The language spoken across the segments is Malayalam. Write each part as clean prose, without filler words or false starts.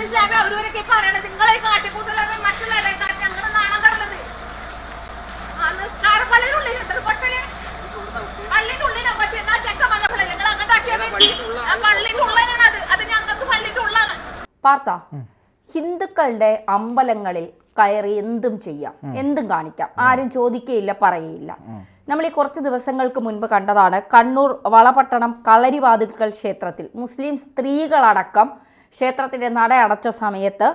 ഇസ്ലാമി അവരൊക്കെ പറയണത് നിങ്ങളെ കാട്ടിക്കൂട്ടലാണ് മറ്റുള്ള ഞങ്ങൾ നാണം കടന്നത്. പള്ളിയിലുള്ളിൽ പള്ളിനുള്ളിനെ പറ്റി എന്നാ ചെക്ക മഞ്ഞപ്പള്ളി നിങ്ങൾ അങ്ങോട്ടാക്കിയത് പള്ളിക്കുള്ളനാണ്. അത് ഞങ്ങൾക്ക് പള്ളിക്കുള്ളാണ്. പാർത്ത ഹിന്ദുക്കളുടെ അമ്പലങ്ങളിൽ കയറി എന്തും ചെയ്യാം, എന്തും കാണിക്കാം, ആരും ചോദിക്കുകയില്ല, പറയുകയില്ല. നമ്മൾ ഈ കുറച്ച് ദിവസങ്ങൾക്ക് മുൻപ് കണ്ടതാണ് കണ്ണൂർ വളപട്ടണം കളരിവാതിൽക്കൽ ക്ഷേത്രത്തിൽ മുസ്ലിം സ്ത്രീകളടക്കം ക്ഷേത്രത്തിൻ്റെ നട അടച്ച സമയത്ത്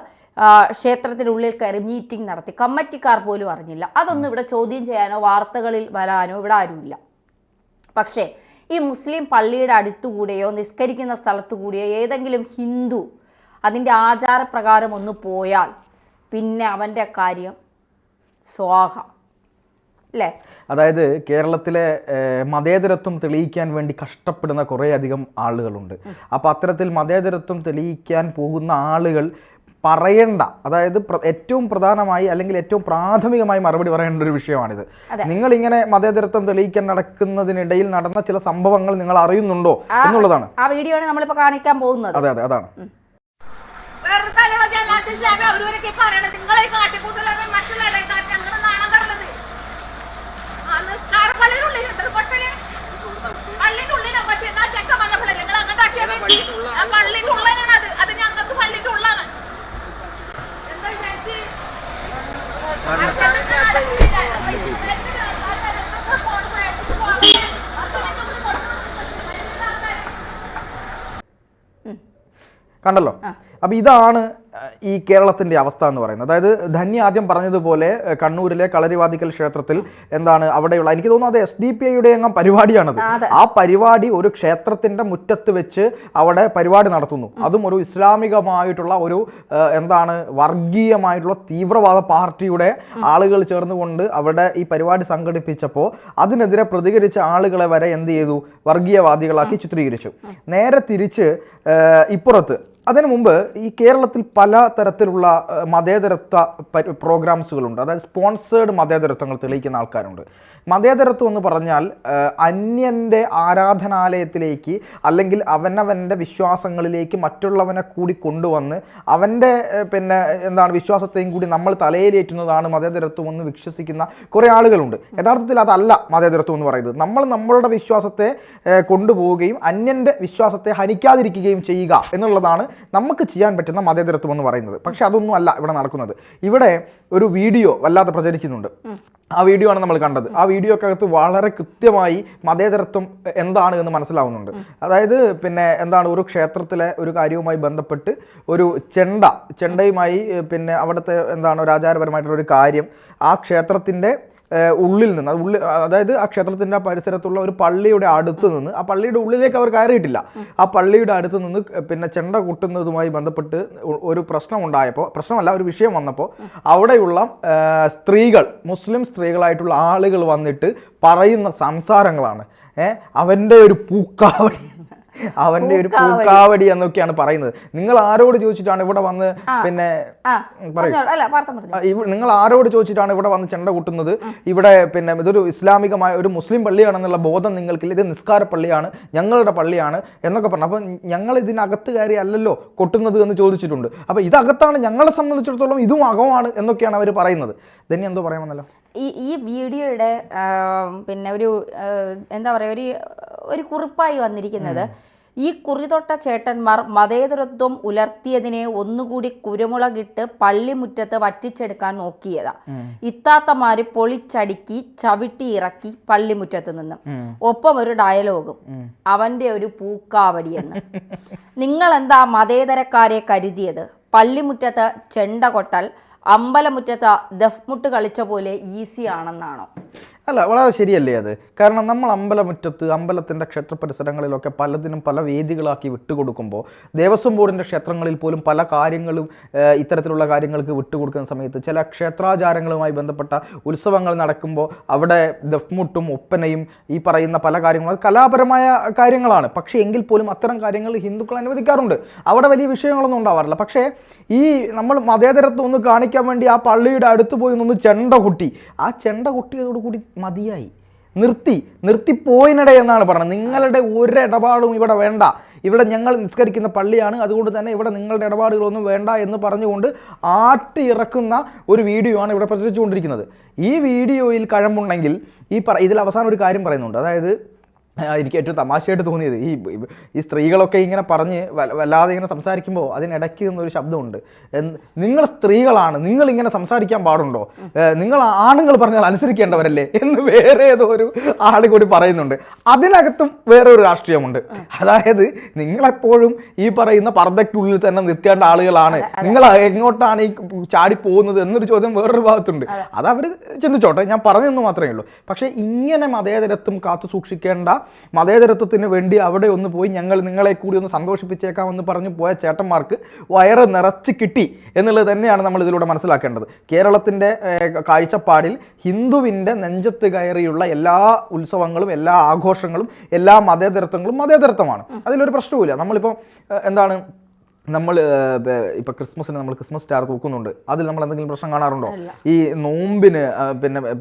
ക്ഷേത്രത്തിനുള്ളിൽ കയറി മീറ്റിംഗ് നടത്തി. കമ്മിറ്റിക്കാർ പോലും അറിഞ്ഞില്ല. അതൊന്നും ഇവിടെ ചോദ്യം ചെയ്യാനോ വാർത്തകളിൽ വരാനോ ഇവിടെ ആരുമില്ല. പക്ഷേ ഈ മുസ്ലിം പള്ളിയുടെ അടുത്തുകൂടെയോ നിസ്കരിക്കുന്ന സ്ഥലത്തുകൂടിയോ ഏതെങ്കിലും ഹിന്ദു അതിൻ്റെ ആചാരപ്രകാരം ഒന്ന് പോയാൽ പിന്നെ അവൻ്റെ കാര്യം സ്വാഹ അല്ലേ? അതായത് കേരളത്തിലെ മതേതരത്വം തെളിയിക്കാൻ വേണ്ടി കഷ്ടപ്പെടുന്ന കുറേയധികം ആളുകളുണ്ട്. അപ്പോൾ അത്തരത്തിൽ മതേതരത്വം തെളിയിക്കാൻ പോകുന്ന ആളുകൾ പറയേണ്ട, അതായത് ഏറ്റവും പ്രധാനമായി അല്ലെങ്കിൽ ഏറ്റവും പ്രാഥമികമായി മറുപടി പറയേണ്ട ഒരു വിഷയമാണിത്. നിങ്ങൾ ഇങ്ങനെ മതേതരത്വം തെളിയിക്കാൻ നടക്കുന്നതിനിടയിൽ നടന്ന ചില സംഭവങ്ങൾ നിങ്ങൾ അറിയുന്നുണ്ടോ എന്നുള്ളതാണ് ആ വീഡിയോ ആണ് നമ്മളിപ്പോൾ കാണിക്കാൻ പോകുന്നത്. അതെ അതെ അതാണ്. അവരൊക്കെ പറയണത് നിങ്ങളെ കാട്ടിക്കൂട്ടലാണ് മറ്റുള്ള ഞങ്ങൾ നാണം കടന്നത്. പള്ളിനുള്ളിൽ പള്ളിനുള്ളിനെ പറ്റി എന്നാ ചെക്ക മഞ്ഞപ്പള്ളി നിങ്ങൾ അങ്ങോട്ടാക്കിയത് പള്ളിക്കുള്ളനാണ്. അത് ഞങ്ങൾക്ക് പള്ളിക്കുള്ളാണ്. എന്താ വിചാരിച്ച് കണ്ടല്ലോ. അപ്പോൾ ഇതാണ് ഈ കേരളത്തിൻ്റെ അവസ്ഥ എന്ന് പറയുന്നത്. അതായത് ധന്യ ആദ്യം പറഞ്ഞതുപോലെ കണ്ണൂരിലെ കളരിവാതിക്കൽ ക്ഷേത്രത്തിൽ എന്താണ് അവിടെയുള്ള, എനിക്ക് തോന്നുന്നു അത് SDPIയുടെ എങ്ങാൻ പരിപാടിയാണത്. ആ പരിപാടി ഒരു ക്ഷേത്രത്തിൻ്റെ മുറ്റത്ത് വെച്ച് അവിടെ പരിപാടി നടത്തുന്നു. അതും ഒരു ഇസ്ലാമികമായിട്ടുള്ള ഒരു എന്താണ് വർഗീയമായിട്ടുള്ള തീവ്രവാദ പാർട്ടിയുടെ ആളുകൾ ചേർന്നുകൊണ്ട് അവിടെ ഈ പരിപാടി സംഘടിപ്പിച്ചപ്പോൾ അതിനെതിരെ പ്രതികരിച്ച ആളുകളെ വരെ എന്ത് ചെയ്തു, വർഗീയവാദികളാക്കി ചിത്രീകരിച്ചു. നേരെ തിരിച്ച് ഇപ്പുറത്ത് അതിനു മുമ്പ് ഈ കേരളത്തിൽ പല തരത്തിലുള്ള മതേതരത്വ പ്രോഗ്രാംസുകളുണ്ട്. അതായത് സ്പോൺസേഡ് മതേതരത്വങ്ങൾ തെളിയിക്കുന്ന ആൾക്കാരുണ്ട്. മതേതരത്വം എന്ന് പറഞ്ഞാൽ അന്യൻ്റെ ആരാധനാലയത്തിലേക്ക് അല്ലെങ്കിൽ അവനവൻ്റെ വിശ്വാസങ്ങളിലേക്ക് മറ്റുള്ളവനെ കൂടി കൊണ്ടുവന്ന് അവൻ്റെ എന്താണ് വിശ്വാസത്തെയും കൂടി നമ്മൾ തലയിലേറ്റുന്നതാണ് മതേതരത്വം എന്ന് വിശ്വസിക്കുന്ന കുറേ ആളുകളുണ്ട്. യഥാർത്ഥത്തിൽ അതല്ല മതേതരത്വം എന്ന് പറയുന്നത്. നമ്മൾ നമ്മളുടെ വിശ്വാസത്തെ കൊണ്ടുപോവുകയും അന്യൻ്റെ വിശ്വാസത്തെ ഹനിക്കാതിരിക്കുകയും ചെയ്യുക എന്നുള്ളതാണ് നമുക്ക് ചെയ്യാൻ പറ്റുന്ന മതേതരത്വം എന്ന് പറയുന്നത്. പക്ഷെ അതൊന്നും അല്ല ഇവിടെ നടക്കുന്നത്. ഇവിടെ ഒരു വീഡിയോ വല്ലാതെ പ്രചരിക്കുന്നുണ്ട്. ആ വീഡിയോ ആണ് നമ്മൾ കണ്ടത്. ആ വീഡിയോക്കകത്ത് വളരെ കൃത്യമായി മതേതരത്വം എന്താണ് എന്ന് മനസ്സിലാവുന്നുണ്ട്. അതായത് എന്താണ് ഒരു ക്ഷേത്രത്തിലെ ഒരു കാര്യവുമായി ബന്ധപ്പെട്ട് ഒരു ചെണ്ടയുമായി അവിടുത്തെ എന്താണ് ഒരു ആചാരപരമായിട്ടുള്ള ഒരു കാര്യം ആ ക്ഷേത്രത്തിൻ്റെ ഉള്ളിൽ നിന്ന് അതായത് ആ ക്ഷേത്രത്തിൻ്റെ പരിസരത്തുള്ള ഒരു പള്ളിയുടെ അടുത്ത് നിന്ന്, ആ പള്ളിയുടെ ഉള്ളിലേക്ക് അവർ കയറിയിട്ടില്ല, ആ പള്ളിയുടെ അടുത്ത് നിന്ന് ചെണ്ട കൊട്ടുന്നതുമായി ബന്ധപ്പെട്ട് ഒരു പ്രശ്നമല്ല ഒരു വിഷയം വന്നപ്പോൾ അവിടെയുള്ള സ്ത്രീകൾ, മുസ്ലിം സ്ത്രീകളായിട്ടുള്ള ആളുകൾ വന്നിട്ട് പറയുന്ന സംസാരങ്ങളാണ് അവൻ്റെ ഒരു പൂക്കാവടി എന്നൊക്കെയാണ് പറയുന്നത്. നിങ്ങൾ ആരോട് ചോദിച്ചിട്ടാണ് ഇവിടെ വന്ന് നിങ്ങൾ ആരോട് ചോദിച്ചിട്ടാണ് ഇവിടെ വന്ന് ചെണ്ട കൊട്ടുന്നത്? ഇവിടെ ഇതൊരു ഇസ്ലാമികമായ ഒരു മുസ്ലിം പള്ളിയാണെന്നുള്ള ബോധം നിങ്ങൾക്കില്ല, ഇത് നിസ്കാര പള്ളിയാണ്, ഞങ്ങളുടെ പള്ളിയാണ് എന്നൊക്കെ പറഞ്ഞു. അപ്പം ഞങ്ങൾ ഇതിനകത്ത് കയറി അല്ലല്ലോ കൊട്ടുന്നത് എന്ന് ചോദിച്ചിട്ടുണ്ട്. അപ്പം ഇതകത്താണ്, ഞങ്ങളെ സംബന്ധിച്ചിടത്തോളം ഇതും അകമാണ് എന്നൊക്കെയാണ് അവർ പറയുന്നത്. തന്നെ എന്തോ പറയാമെന്നല്ലോ. ഈ വീഡിയോയുടെ ഒരു എന്താ പറയുക ഒരു കുറിപ്പായി വന്നിരിക്കുന്നത്, ഈ കുറിതൊട്ട ചേട്ടന്മാർ മതേതരത്വം ഉലർത്തിയതിനെ ഒന്നുകൂടി കുരുമുളകിട്ട് പള്ളിമുറ്റത്ത് വറ്റിച്ചെടുക്കാൻ നോക്കിയതാ. ഇത്താത്തമാര് പൊളിച്ചടുക്കി ചവിട്ടി ഇറക്കി പള്ളിമുറ്റത്ത് നിന്ന്. ഒപ്പം ഒരു ഡയലോഗും, അവന്റെ ഒരു പൂക്കാവടിയെന്ന്. നിങ്ങൾ എന്താ മതേതരക്കാരെ കരുതിയത്? പള്ളിമുറ്റത്ത് ചെണ്ട കൊട്ടൽ അമ്പലമുറ്റത്ത് ദഫ്മുട്ട് കളിച്ച പോലെ ഈസി ആണെന്നാണോ? അല്ല, വളരെ ശരിയല്ലേ അത്? കാരണം നമ്മൾ അമ്പലമുറ്റത്ത് അമ്പലത്തിൻ്റെ ക്ഷേത്ര പരിസരങ്ങളിലൊക്കെ പലതിനും പല വേദികളാക്കി വിട്ടുകൊടുക്കുമ്പോൾ ദേവസ്വം ബോർഡിൻ്റെ ക്ഷേത്രങ്ങളിൽ പോലും പല കാര്യങ്ങളും ഇത്തരത്തിലുള്ള കാര്യങ്ങൾക്ക് വിട്ടുകൊടുക്കുന്ന സമയത്ത് ചില ക്ഷേത്രാചാരങ്ങളുമായി ബന്ധപ്പെട്ട ഉത്സവങ്ങൾ നടക്കുമ്പോൾ അവിടെ ദഫ്മുട്ടും ഒപ്പനയും ഈ പറയുന്ന പല കാര്യങ്ങളും കലാപരമായ കാര്യങ്ങളാണ്. പക്ഷേ എങ്കിൽ പോലും അത്തരം കാര്യങ്ങൾ ഹിന്ദുക്കൾ അനുവദിക്കാറുണ്ട്. അവിടെ വലിയ വിഷയങ്ങളൊന്നും ഉണ്ടാവാറില്ല. പക്ഷേ ഈ നമ്മൾ മതേതരത്വം ഒന്ന് കാണിക്കാൻ വേണ്ടി ആ പള്ളിയുടെ അടുത്ത് പോയി ഒന്ന് ചെണ്ട കൊട്ടി, ആ ചെണ്ട കൊട്ടിയതോടുകൂടി മതിയായി, നിർത്തിപ്പോയിനിടെ എന്നാണ് പറഞ്ഞത്. നിങ്ങളുടെ ഒരിടപാടും ഇവിടെ വേണ്ട, ഇവിടെ ഞങ്ങൾ നിസ്കരിക്കുന്ന പള്ളിയാണ്, അതുകൊണ്ട് തന്നെ ഇവിടെ നിങ്ങളുടെ ഇടപാടുകളൊന്നും വേണ്ട എന്ന് പറഞ്ഞുകൊണ്ട് ആട്ടിയിറക്കുന്ന ഒരു വീഡിയോ ആണ് ഇവിടെ പ്രചരിച്ചുകൊണ്ടിരിക്കുന്നത്. ഈ വീഡിയോയിൽ കഴമ്പുണ്ടെങ്കിൽ ഇതിൽ അവസാനം ഒരു കാര്യം പറയുന്നുണ്ട്. അതായത് എനിക്ക് ഏറ്റവും തമാശയായിട്ട് തോന്നിയത് ഈ സ്ത്രീകളൊക്കെ ഇങ്ങനെ പറഞ്ഞ് വല്ലാതെ ഇങ്ങനെ സംസാരിക്കുമ്പോൾ അതിനിടയ്ക്ക് നിന്നൊരു ശബ്ദമുണ്ട്, നിങ്ങൾ സ്ത്രീകളാണ്, നിങ്ങൾ ഇങ്ങനെ സംസാരിക്കാൻ പാടുണ്ടോ, നിങ്ങൾ ആണുങ്ങൾ പറഞ്ഞാൽ അനുസരിക്കേണ്ടവരല്ലേ എന്ന് വേറെ ഏതോ ഒരു ആൾ കൂടി പറയുന്നുണ്ട്. അതിനകത്തും വേറെ ഒരു രാഷ്ട്രീയമുണ്ട്. അതായത് നിങ്ങളെപ്പോഴും ഈ പറയുന്ന പർദ്ദയ്ക്കുള്ളിൽ തന്നെ നിൽക്കേണ്ട ആളുകളാണ്, നിങ്ങൾ എങ്ങോട്ടാണ് ഈ ചാടി പോകുന്നത് എന്നൊരു ചോദ്യം വേറൊരു ഭാഗത്തുണ്ട്. അത് അവർ ചിന്തിച്ചോട്ടെ, ഞാൻ പറഞ്ഞതെന്ന് മാത്രമേ ഉള്ളൂ. പക്ഷേ ഇങ്ങനെ മതേതരത്വം കാത്തു സൂക്ഷിക്കേണ്ട, മതേതരത്വത്തിന് വേണ്ടി അവിടെ ഒന്ന് പോയി ഞങ്ങൾ നിങ്ങളെ കൂടി ഒന്ന് സന്തോഷിപ്പിച്ചേക്കാമെന്ന് പറഞ്ഞു പോയ ചേട്ടന്മാർക്ക് വയറ് നിറച്ച് കിട്ടി എന്നുള്ളത് തന്നെയാണ് നമ്മൾ ഇതിലൂടെ മനസ്സിലാക്കേണ്ടത്. കേരളത്തിൻ്റെ കാഴ്ചപ്പാടിൽ ഹിന്ദുവിൻ്റെ നെഞ്ചത്ത് കയറിയുള്ള എല്ലാ ഉത്സവങ്ങളും എല്ലാ ആഘോഷങ്ങളും എല്ലാ മതേതരത്വങ്ങളും മതേതരത്വമാണ്. അതിലൊരു പ്രശ്നവുമില്ല. നമ്മളിപ്പോൾ എന്താണ്, നമ്മൾ ഇപ്പോൾ ക്രിസ്മസിന് നമ്മൾ ക്രിസ്മസ് സ്റ്റാർ തൂക്കുന്നുണ്ട്, അതിൽ നമ്മൾ എന്തെങ്കിലും പ്രശ്നം കാണാറുണ്ടോ? ഈ നോമ്പിന്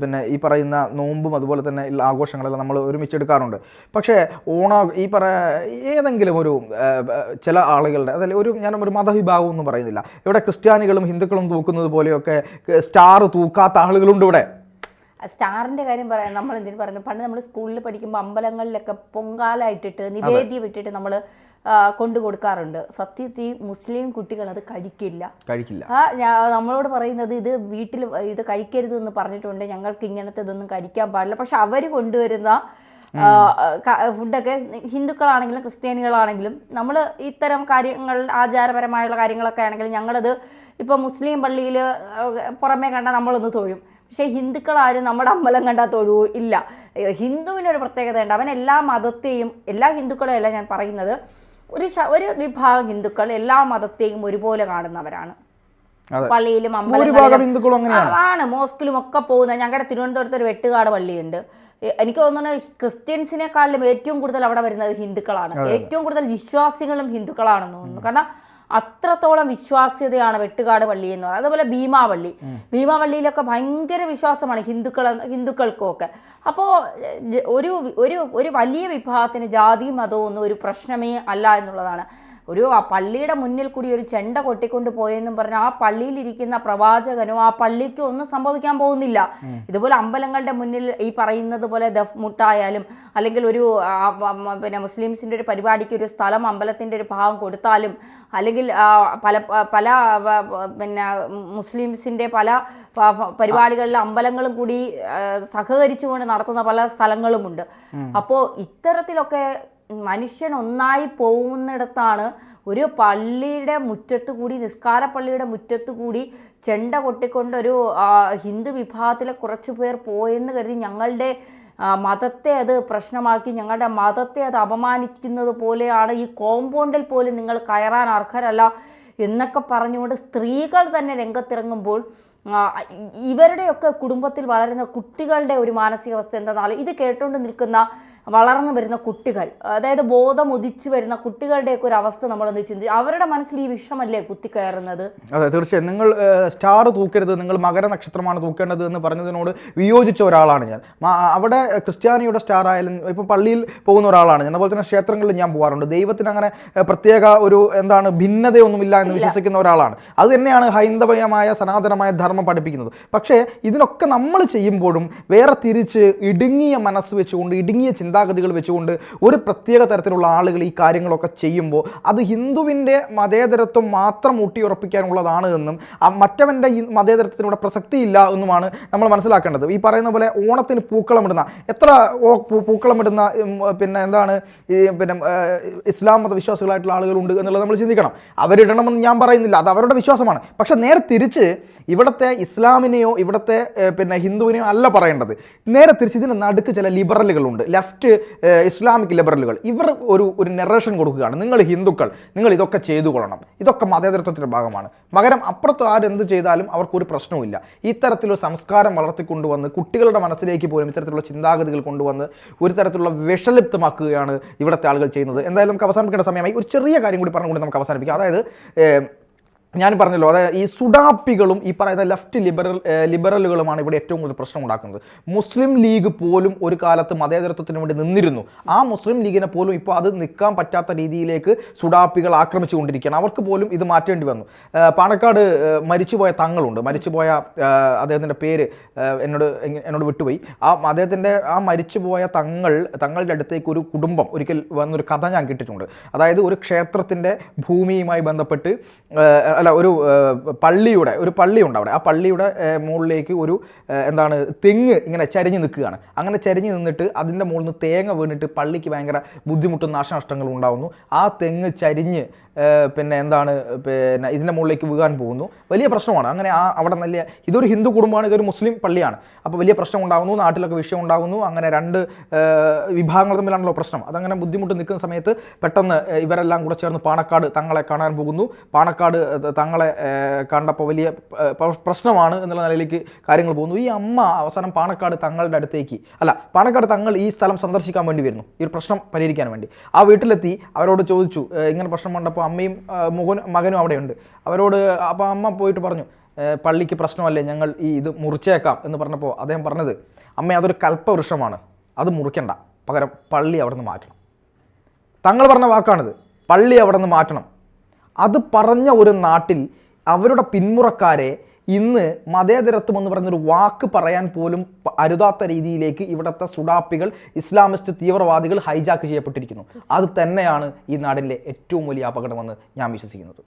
പിന്നെ ഈ പറയുന്ന നോമ്പും അതുപോലെ തന്നെ ആഘോഷങ്ങളെല്ലാം നമ്മൾ ഒരുമിച്ചെടുക്കാറുണ്ട്. പക്ഷേ ഏതെങ്കിലും ഒരു ചില ആളുകളുടെ, അതല്ല ഞാൻ ഒരു മതവിഭാഗം ഒന്നും പറയുന്നില്ല, ഇവിടെ ക്രിസ്ത്യാനികളും ഹിന്ദുക്കളും തൂക്കുന്നത് പോലെയൊക്കെ സ്റ്റാർ തൂക്കാത്ത ആളുകളുണ്ട് ഇവിടെ. സ്റ്റാറിന്റെ കാര്യം പറയാം, നമ്മൾ എന്തിനു പറയുന്നത്, പണ്ട് നമ്മൾ സ്കൂളിൽ പഠിക്കുമ്പോൾ അമ്പലങ്ങളിലൊക്കെ പൊങ്കാലായിട്ടിട്ട് നിവേദ്യം ഇട്ടിട്ട് നമ്മൾ കൊണ്ടു കൊടുക്കാറുണ്ട്. സത്യത്തിൽ മുസ്ലിം കുട്ടികൾ അത് കഴിക്കില്ല. നമ്മളോട് പറയുന്നത് ഇത് വീട്ടിൽ ഇത് കഴിക്കരുത് എന്ന് പറഞ്ഞിട്ടുണ്ട്, ഞങ്ങൾക്ക് ഇങ്ങനത്തെ ഇതൊന്നും കഴിക്കാൻ പാടില്ല. പക്ഷെ അവർ കൊണ്ടുവരുന്ന ഫുഡൊക്കെ ഹിന്ദുക്കളാണെങ്കിലും ക്രിസ്ത്യാനികളാണെങ്കിലും നമ്മൾ ഇത്തരം കാര്യങ്ങൾ ആചാരപരമായുള്ള കാര്യങ്ങളൊക്കെ ആണെങ്കിലും ഞങ്ങളത് ഇപ്പോൾ മുസ്ലിം പള്ളിയിൽ പുറമേ കണ്ടാൽ നമ്മളൊന്ന് തൊഴും. പക്ഷേ ഹിന്ദുക്കളാരും നമ്മുടെ അമ്പലം കണ്ടാൽ തൊഴുവോ ഇല്ല. ഹിന്ദുവിനൊരു പ്രത്യേകതയുണ്ട്, അവൻ എല്ലാ മതത്തെയും, എല്ലാ ഹിന്ദുക്കളെയും അല്ല ഞാൻ പറയുന്നത്, ഒരു വിഭാഗം ഹിന്ദുക്കൾ എല്ലാ മതത്തെയും ഒരുപോലെ കാണുന്നവരാണ്. പള്ളിയിലും അമ്പലങ്ങളിലും ആണ്, മോസ്കിലും ഒക്കെ പോകുന്നത്. ഞങ്ങളുടെ തിരുവനന്തപുരത്ത് ഒരു വെട്ടുകാട് പള്ളിയുണ്ട്. എനിക്ക് തോന്നുന്നത് ക്രിസ്ത്യൻസിനെക്കാളിലും ഏറ്റവും കൂടുതൽ അവിടെ വരുന്നത് ഹിന്ദുക്കളാണ്. ഏറ്റവും കൂടുതൽ വിശ്വാസികളും ഹിന്ദുക്കളാണെന്ന് തോന്നുന്നു. കാരണം അത്രത്തോളം വിശ്വാസ്യതയാണ് വെട്ടുകാട് പള്ളി എന്ന് പറയുന്നത്. അതുപോലെ ഭീമാവള്ളിയിലൊക്കെ ഭയങ്കര വിശ്വാസമാണ് ഹിന്ദുക്കൾക്കും ഒക്കെ. അപ്പോൾ ഒരു വലിയ വിഭാഗത്തിന് ജാതിയും മതവും ഒന്നും ഒരു പ്രശ്നമേ അല്ല എന്നുള്ളതാണ്. ആ പള്ളിയുടെ മുന്നിൽ കൂടി ഒരു ചെണ്ട കൊട്ടിക്കൊണ്ട് പോയെന്നും പറഞ്ഞാൽ ആ പള്ളിയിലിരിക്കുന്ന പ്രവാചകനോ ആ പള്ളിക്കോ ഒന്നും സംഭവിക്കാൻ പോകുന്നില്ല. ഇതുപോലെ അമ്പലങ്ങളുടെ മുന്നിൽ ഈ പറയുന്നത് പോലെ ദഫ് മുട്ടായാലും അല്ലെങ്കിൽ ഒരു പിന്നെ മുസ്ലിംസിൻ്റെ ഒരു പരിപാടിക്ക് ഒരു സ്ഥലം അമ്പലത്തിൻ്റെ ഒരു ഭാഗം കൊടുത്താലും അല്ലെങ്കിൽ പല പിന്നെ മുസ്ലിംസിൻ്റെ പല പരിപാടികളിലെ അമ്പലങ്ങളും കൂടി സഹകരിച്ചുകൊണ്ട് നടത്തുന്ന പല സ്ഥലങ്ങളുമുണ്ട്. അപ്പോൾ ഇത്തരത്തിലൊക്കെ മനുഷ്യൻ ഒന്നായി പോകുന്നിടത്താണ് ഒരു പള്ളിയുടെ മുറ്റത്ത് കൂടി, നിസ്കാര പള്ളിയുടെ മുറ്റത്ത് കൂടി ചെണ്ട കൊട്ടിക്കൊണ്ടൊരു ഹിന്ദു വിഭാഗത്തിലെ കുറച്ചു പേർ പോയെന്ന് കരുതി ഞങ്ങളുടെ മതത്തെ അത് പ്രശ്നമാക്കി, ഞങ്ങളുടെ മതത്തെ അത് അപമാനിക്കുന്നത് പോലെയാണ്. ഈ കോമ്പൗണ്ടിൽ പോലും നിങ്ങൾ കയറാൻ അർഹരല്ല എന്നൊക്കെ പറഞ്ഞുകൊണ്ട് സ്ത്രീകൾ തന്നെ രംഗത്തിറങ്ങുമ്പോൾ ഇവരുടെയൊക്കെ കുടുംബത്തിൽ വളരുന്ന കുട്ടികളുടെ ഒരു മാനസികാവസ്ഥ എന്താണെന്നാൽ ഇത് കേട്ടുകൊണ്ട് നിൽക്കുന്ന വളർന്നു വരുന്ന കുട്ടികൾ, അതായത് ബോധം ഉദിച്ചു വരുന്ന കുട്ടികളുടെയൊക്കെ ഒരു അവസ്ഥ നമ്മളൊന്ന് ചിന്തിച്ചു. അവരുടെ മനസ്സിൽ ഈ വിഷമല്ലേ കുത്തിക്കയറുന്നത്? അതെ, തീർച്ചയായും. നിങ്ങൾ സ്റ്റാർ തൂക്കരുത്, നിങ്ങൾ മകരനക്ഷത്രമാണ് തൂക്കേണ്ടത് എന്ന് പറഞ്ഞതിനോട് വിയോജിച്ച ഒരാളാണ് ഞാൻ. അവിടെ ക്രിസ്ത്യാനിയുടെ സ്റ്റാർ ആയാലും ഇപ്പോൾ പള്ളിയിൽ പോകുന്ന ഒരാളാണ് ഞാൻ. അതുപോലെ തന്നെ ക്ഷേത്രങ്ങളിൽ ഞാൻ പോകാറുണ്ട്. ദൈവത്തിന് അങ്ങനെ പ്രത്യേക ഒരു ഭിന്നതയൊന്നുമില്ല എന്ന് വിശ്വസിക്കുന്ന ഒരാളാണ്. അത് തന്നെയാണ് ഹൈന്ദവയമായ സനാതനമായ ധർമ്മം പഠിപ്പിക്കുന്നത്. പക്ഷേ ഇതിനൊക്കെ നമ്മൾ ചെയ്യുമ്പോഴും വേറെ തിരിച്ച് ഇടുങ്ങിയ മനസ്സ് വെച്ചുകൊണ്ട്, ഇടുങ്ങിയ ചിന്താഗതികൾ വെച്ചുകൊണ്ട് ഒരു പ്രത്യേക തരത്തിലുള്ള ആളുകൾ ഈ കാര്യങ്ങളൊക്കെ ചെയ്യുമ്പോൾ അത് ഹിന്ദുവിൻ്റെ മതേതരത്വം മാത്രം ഊട്ടിയുറപ്പിക്കാനുള്ളതാണ് എന്നും മറ്റവൻ്റെ ഈ മതേതരത്വത്തിനൂടെ പ്രസക്തിയില്ല എന്നുമാണ് നമ്മൾ മനസ്സിലാക്കേണ്ടത്. ഈ പറയുന്ന പോലെ ഓണത്തിന് പൂക്കളമിടുന്ന എത്ര പൂക്കളമിടുന്ന ഇസ്ലാം മതവിശ്വാസികളായിട്ടുള്ള ആളുകളുണ്ട് എന്നുള്ളത് നമ്മൾ ചിന്തിക്കണം. അവരിടണമെന്ന് ഞാൻ പറയുന്നില്ല, അത് അവരുടെ വിശ്വാസമാണ്. പക്ഷെ നേരെ തിരിച്ച് ഇവിടുത്തെ ഇസ്ലാമിനെയോ ഇവിടുത്തെ ഹിന്ദുവിനെയോ അല്ല പറയേണ്ടത്. നേരെ തിരിച്ച് ഇതിന് നടുക്ക് ചില ലിബറലുകളുണ്ട്, ലെഫ്റ്റ് ഇസ്ലാമിക് ലിബറലുകൾ. ഇവർ ഒരു നെറേഷൻ കൊടുക്കുകയാണ്, നിങ്ങൾ ഹിന്ദുക്കൾ നിങ്ങൾ ഇതൊക്കെ ചെയ്തു കൊള്ളണം, ഇതൊക്കെ മതേതരത്വത്തിൻ്റെ ഭാഗമാണ്. പകരം അപ്പുറത്ത് ആരെന്ത് ചെയ്താലും അവർക്കൊരു പ്രശ്നവുമില്ല. ഇത്തരത്തിലുള്ള സംസ്കാരം വളർത്തിക്കൊണ്ടുവന്ന് കുട്ടികളുടെ മനസ്സിലേക്ക് പോലും ഇത്തരത്തിലുള്ള ചിന്താഗതികൾ കൊണ്ടുവന്ന് ഒരു തരത്തിലുള്ള വിഷലിപ്തമാക്കുകയാണ് ഇവിടുത്തെ ആളുകൾ ചെയ്യുന്നത്. എന്തായാലും നമുക്ക് അവസാനിപ്പിക്കേണ്ട സമയമായി. ഒരു ചെറിയ കാര്യം കൂടി പറഞ്ഞുകൊണ്ട് നമുക്ക് അവസാനിപ്പിക്കാം. അതായത് ഞാൻ പറഞ്ഞല്ലോ, അതായത് ഈ സുഡാപ്പികളും ഈ പറയുന്ന ലെഫ്റ്റ് ലിബറലുകളുമാണ് ഇവിടെ ഏറ്റവും കൂടുതൽ പ്രശ്നം ഉണ്ടാക്കുന്നത്. മുസ്ലിം ലീഗ് പോലും ഒരു കാലത്ത് മതേതരത്വത്തിന് വേണ്ടി നിന്നിരുന്നു. ആ മുസ്ലിം ലീഗിനെ പോലും ഇപ്പോൾ അത് നിൽക്കാൻ പറ്റാത്ത രീതിയിലേക്ക് സുഡാപ്പികൾ ആക്രമിച്ചുകൊണ്ടിരിക്കുകയാണ്. അവർക്ക് പോലും ഇത് മാറ്റേണ്ടി വന്നു. പാണക്കാട് മരിച്ചുപോയ തങ്ങളുണ്ട്, മരിച്ചുപോയ അദ്ദേഹത്തിൻ്റെ പേര് എന്നോട് വിട്ടുപോയി. അദ്ദേഹത്തിൻ്റെ ആ മരിച്ചുപോയ തങ്ങളുടെ അടുത്തേക്ക് ഒരു കുടുംബം ഒരിക്കൽ വന്നൊരു കഥ ഞാൻ കേട്ടിട്ടുണ്ട്. അതായത് ഒരു ക്ഷേത്രത്തിൻ്റെ ഭൂമിയുമായി ബന്ധപ്പെട്ട് ഒരു പള്ളിയുണ്ട് അവിടെ. ആ പള്ളിയുടെ മുകളിലേക്ക് ഒരു തെങ്ങ് ഇങ്ങനെ ചരിഞ്ഞ് നിൽക്കുകയാണ്. അങ്ങനെ ചരിഞ്ഞ് നിന്നിട്ട് അതിൻ്റെ മുകളിൽ നിന്ന് തേങ്ങ വീണിട്ട് പള്ളിക്ക് ഭയങ്കര ബുദ്ധിമുട്ടും നാശനഷ്ടങ്ങളും ഉണ്ടാകുന്നു. ആ തെങ്ങ് ചരിഞ്ഞ് പിന്നെ ഇതിൻ്റെ മുകളിലേക്ക് വീഴാൻ പോകുന്നു. വലിയ പ്രശ്നമാണ്. അങ്ങനെ അവിടെ നല്ല ഇതൊരു ഹിന്ദു കുടുംബമാണ്, ഇതൊരു മുസ്ലിം പള്ളിയാണ്. അപ്പോൾ വലിയ പ്രശ്നം ഉണ്ടാകുന്നു, നാട്ടിലൊക്കെ വിഷയം ഉണ്ടാകുന്നു. അങ്ങനെ രണ്ട് വിഭാഗങ്ങൾ തമ്മിലാണല്ലോ പ്രശ്നം. അതങ്ങനെ ബുദ്ധിമുട്ട് നിൽക്കുന്ന സമയത്ത് പെട്ടെന്ന് ഇവരെല്ലാം കൂടെ ചേർന്ന് പാണക്കാട് തങ്ങളെ കാണാൻ പോകുന്നു. പാണക്കാട് തങ്ങളെ കണ്ടപ്പോൾ വലിയ പ്രശ്നമാണ് എന്നുള്ള നിലയിലേക്ക് കാര്യങ്ങൾ പോകുന്നു. ഈ അമ്മ അവസാനം പാണക്കാട് തങ്ങളുടെ അടുത്തേക്ക് പാണക്കാട് തങ്ങൾ ഈ സ്ഥലം സന്ദർശിക്കാൻ വേണ്ടി വരുന്നു, ഈ ഒരു പ്രശ്നം പരിഹരിക്കാൻ വേണ്ടി. ആ വീട്ടിലെത്തി അവരോട് ചോദിച്ചു, ഇങ്ങനെ പ്രശ്നം കണ്ടപ്പോൾ അമ്മയും മകനും അവിടെയുണ്ട്. അവരോട് അപ്പോൾ അമ്മ പോയിട്ട് പറഞ്ഞു, പള്ളിക്ക് പ്രശ്നമല്ലേ, ഞങ്ങൾ ഇത് മുറിച്ചേക്കാം എന്ന് പറഞ്ഞപ്പോൾ അദ്ദേഹം പറഞ്ഞത്, അമ്മ അതൊരു കൽപ്പവൃക്ഷമാണ്, അത് മുറിക്കണ്ട, പകരം പള്ളി അവിടെ നിന്ന് മാറ്റണം. തങ്ങൾ പറഞ്ഞ വാക്കാണിത്, പള്ളി അവിടെ നിന്ന് മാറ്റണം. അത് പറഞ്ഞ ഒരു നാട്ടിൽ അവരുടെ പിന്മുറക്കാരെ ഇന്ന് മതേതരത്വം എന്ന് പറയുന്നൊരു വാക്ക് പറയാൻ പോലും അരുതാത്ത രീതിയിലേക്ക് ഇവിടുത്തെ സുഡാപ്പികൾ, ഇസ്ലാമിസ്റ്റ് തീവ്രവാദികൾ ഹൈജാക്ക് ചെയ്യപ്പെട്ടിരിക്കുന്നു. അത് തന്നെയാണ് ഈ നാടിൻ്റെ ഏറ്റവും വലിയ അപകടമെന്ന് ഞാൻ വിശ്വസിക്കുന്നത്.